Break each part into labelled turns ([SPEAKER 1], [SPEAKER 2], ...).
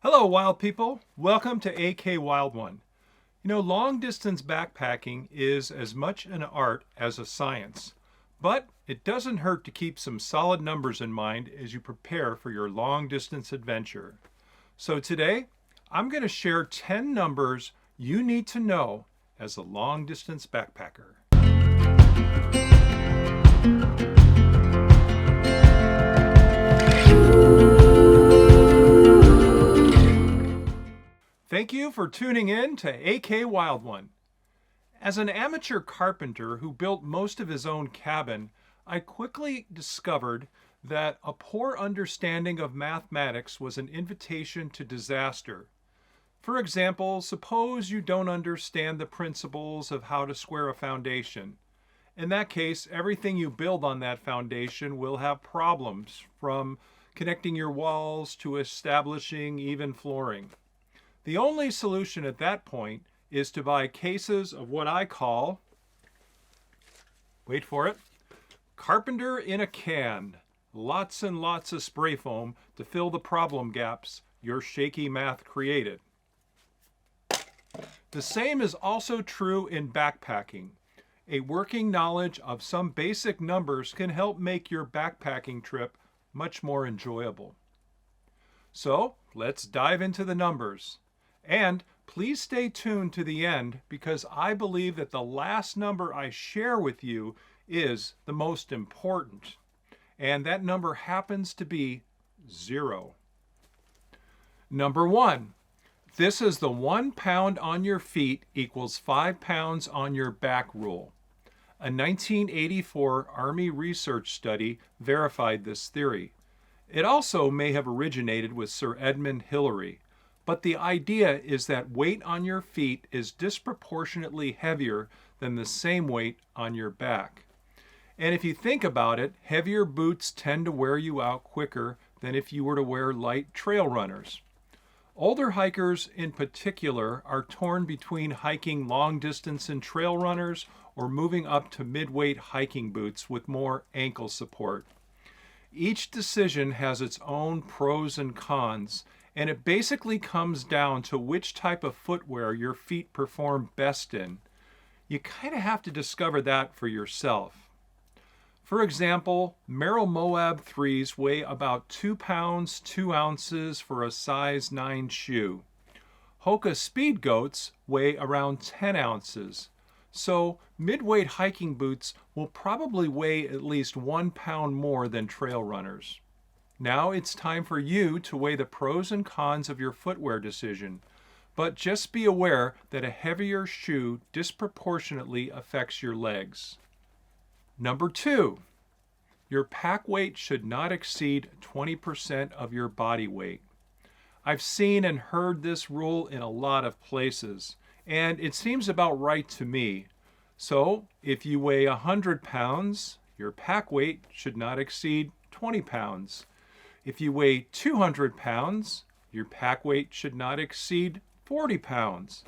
[SPEAKER 1] Hello, wild people. Welcome to AK Wild One. Long distance backpacking is as much an art as a science, but it doesn't hurt to keep some solid numbers in mind as you prepare for your long distance adventure. So today, I'm going to share 10 numbers you need to know as a long distance backpacker. Thank you for tuning in to AK Wild One. As an amateur carpenter who built most of his own cabin, I quickly discovered that a poor understanding of mathematics was an invitation to disaster. For example, suppose you don't understand the principles of how to square a foundation. In that case, everything you build on that foundation will have problems, from connecting your walls to establishing even flooring. The only solution at that point is to buy cases of what I call, wait for it, carpenter in a can. Lots and lots of spray foam to fill the problem gaps your shaky math created. The same is also true in backpacking. A working knowledge of some basic numbers can help make your backpacking trip much more enjoyable. So let's dive into the numbers. And please stay tuned to the end, because I believe that the last number I share with you is the most important. And that number happens to be 0. Number 1. This is the 1 pound on your feet equals 5 pounds on your back rule. A 1984 Army research study verified this theory. It also may have originated with Sir Edmund Hillary. But the idea is that weight on your feet is disproportionately heavier than the same weight on your back. And if you think about it, heavier boots tend to wear you out quicker than if you were to wear light trail runners. Older hikers in particular are torn between hiking long distance in trail runners or moving up to mid-weight hiking boots with more ankle support. Each decision has its own pros and cons, and it basically comes down to which type of footwear your feet perform best in. You kind of have to discover that for yourself. For example, Merrell Moab 3s weigh about 2 pounds 2 ounces for a size 9 shoe. Hoka Speed Goats weigh around 10 ounces. So mid-weight hiking boots will probably weigh at least 1 pound more than trail runners. Now it's time for you to weigh the pros and cons of your footwear decision, but just be aware that a heavier shoe disproportionately affects your legs. Number 2, your pack weight should not exceed 20% of your body weight. I've seen and heard this rule in a lot of places, and it seems about right to me. So if you weigh 100 pounds, your pack weight should not exceed 20 pounds. If you weigh 200 pounds, your pack weight should not exceed 40 pounds.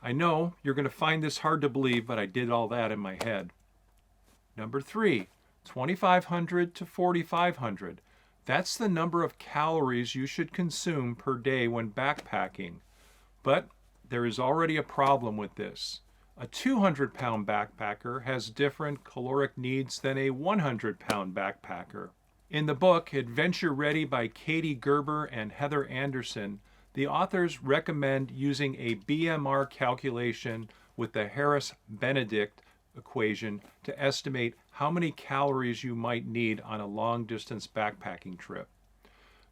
[SPEAKER 1] I know you're going to find this hard to believe, but I did all that in my head. Number 3, 2,500 to 4,500. That's the number of calories you should consume per day when backpacking. But there is already a problem with this. A 200-pound backpacker has different caloric needs than a 100-pound backpacker. In the book, Adventure Ready by Katie Gerber and Heather Anderson, the authors recommend using a BMR calculation with the Harris-Benedict equation to estimate how many calories you might need on a long-distance backpacking trip.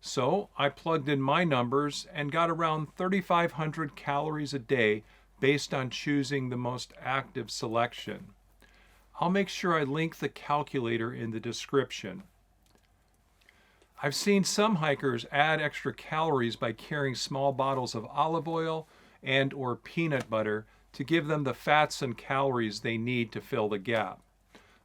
[SPEAKER 1] So I plugged in my numbers and got around 3,500 calories a day based on choosing the most active selection. I'll make sure I link the calculator in the description. I've seen some hikers add extra calories by carrying small bottles of olive oil and or peanut butter to give them the fats and calories they need to fill the gap.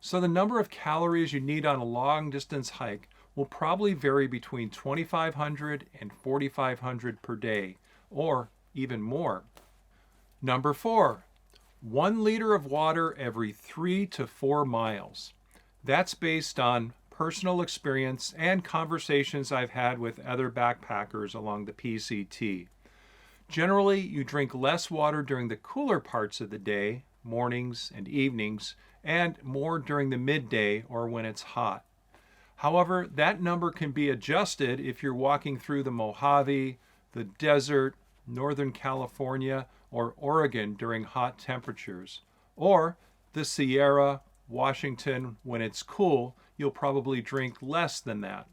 [SPEAKER 1] So the number of calories you need on a long distance hike will probably vary between 2,500 and 4,500 per day, or even more. Number 4, 1 liter of water every 3 to 4 miles. That's based on personal experience and conversations I've had with other backpackers along the PCT. Generally, you drink less water during the cooler parts of the day, mornings and evenings, and more during the midday or when it's hot. However, that number can be adjusted if you're walking through the Mojave, the desert, Northern California, or Oregon during hot temperatures, or the Sierra, Washington, when it's cool, you'll probably drink less than that.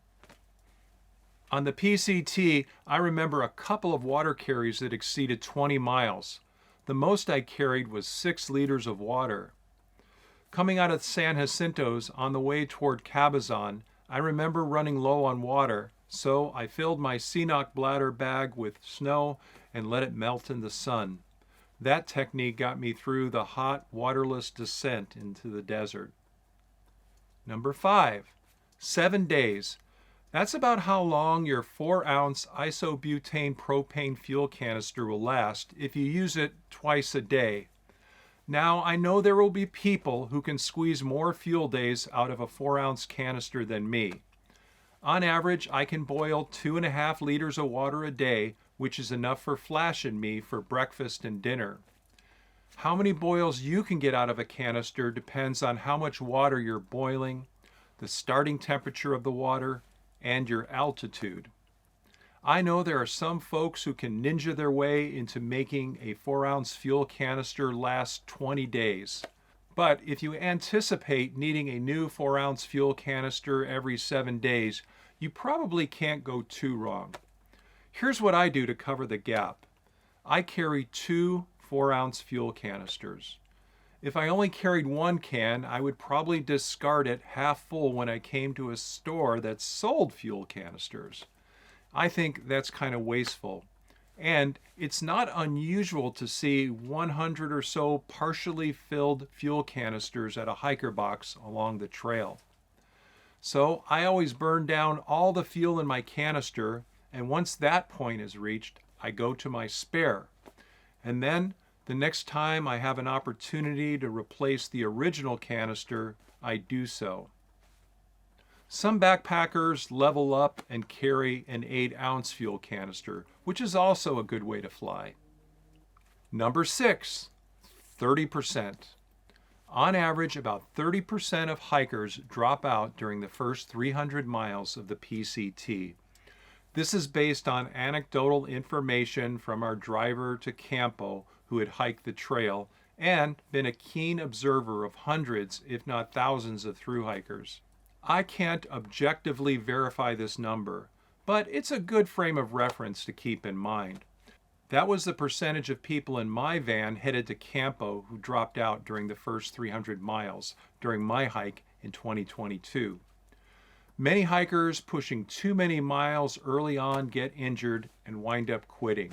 [SPEAKER 1] On the PCT, I remember a couple of water carries that exceeded 20 miles. The most I carried was 6 liters of water. Coming out of San Jacinto's on the way toward Cabazon, I remember running low on water, so I filled my CNOC bladder bag with snow and let it melt in the sun. That technique got me through the hot, waterless descent into the desert. Number 5, 7 days. That's about how long your 4-ounce isobutane propane fuel canister will last if you use it twice a day. Now, I know there will be people who can squeeze more fuel days out of a 4-ounce canister than me. On average, I can boil 2.5 liters of water a day, which is enough for Flash and me for breakfast and dinner. How many boils you can get out of a canister depends on how much water you're boiling, the starting temperature of the water, and your altitude. I know there are some folks who can ninja their way into making a 4-ounce fuel canister last 20 days. But if you anticipate needing a new 4-ounce fuel canister every 7 days, you probably can't go too wrong. Here's what I do to cover the gap. I carry 2 4-ounce fuel canisters. If I only carried 1 can, I would probably discard it half full when I came to a store that sold fuel canisters. I think that's kind of wasteful. And it's not unusual to see 100 or so partially filled fuel canisters at a hiker box along the trail. So I always burn down all the fuel in my canister, and once that point is reached, I go to my spare. And then the next time I have an opportunity to replace the original canister, I do so. Some backpackers level up and carry an 8-ounce fuel canister, which is also a good way to fly. Number 6, 30%. On average, about 30% of hikers drop out during the first 300 miles of the PCT. This is based on anecdotal information from our driver to Campo, who had hiked the trail and been a keen observer of hundreds, if not thousands, of thru hikers. I can't objectively verify this number, but it's a good frame of reference to keep in mind. That was the percentage of people in my van headed to Campo who dropped out during the first 300 miles during my hike in 2022. Many hikers pushing too many miles early on get injured and wind up quitting.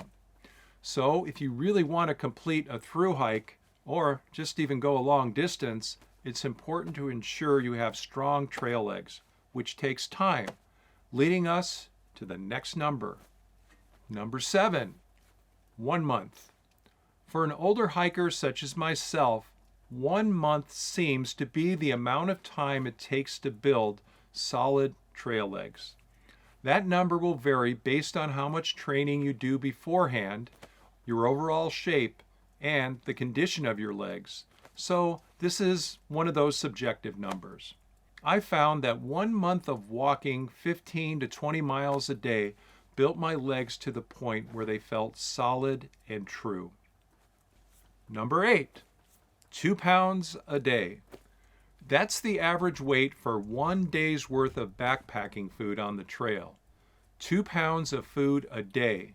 [SPEAKER 1] So if you really want to complete a thru hike, or just even go a long distance, it's important to ensure you have strong trail legs, which takes time, leading us to the next number. Number 7, 1 month. For an older hiker such as myself, 1 month seems to be the amount of time it takes to build solid trail legs. That number will vary based on how much training you do beforehand, your overall shape, and the condition of your legs. So this is one of those subjective numbers. I found that 1 month of walking 15 to 20 miles a day built my legs to the point where they felt solid and true. Number 8, 2 pounds a day. That's the average weight for 1 day's worth of backpacking food on the trail. 2 pounds of food a day.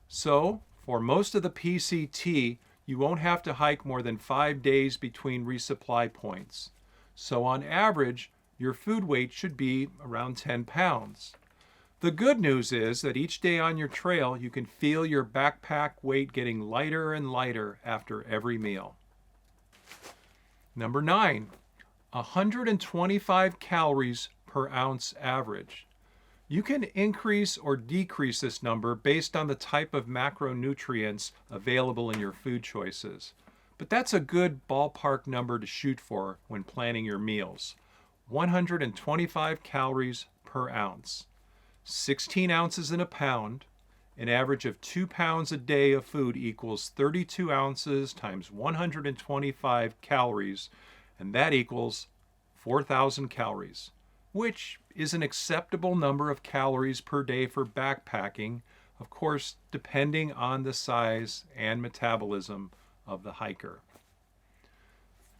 [SPEAKER 1] So, for most of the PCT, you won't have to hike more than 5 days between resupply points. So on average, your food weight should be around 10 pounds. The good news is that each day on your trail, you can feel your backpack weight getting lighter and lighter after every meal. Number 9, 125 calories per ounce average. You can increase or decrease this number based on the type of macronutrients available in your food choices. But that's a good ballpark number to shoot for when planning your meals. 125 calories per ounce. 16 ounces in a pound, an average of 2 pounds a day of food equals 32 ounces times 125 calories, and that equals 4,000 calories, which is an acceptable number of calories per day for backpacking, of course, depending on the size and metabolism of the hiker.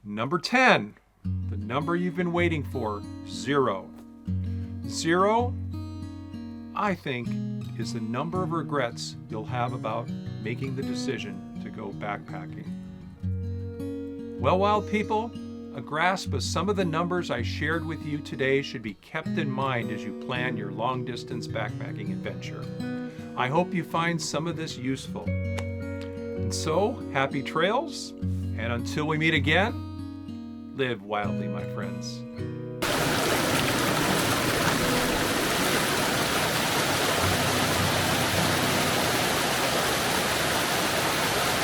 [SPEAKER 1] Number 10, the number you've been waiting for, 0. 0, I think, is the number of regrets you'll have about making the decision to go backpacking. Well, wild people, a grasp of some of the numbers I shared with you today should be kept in mind as you plan your long-distance backpacking adventure. I hope you find some of this useful. And so, happy trails, and until we meet again, live wildly, my friends.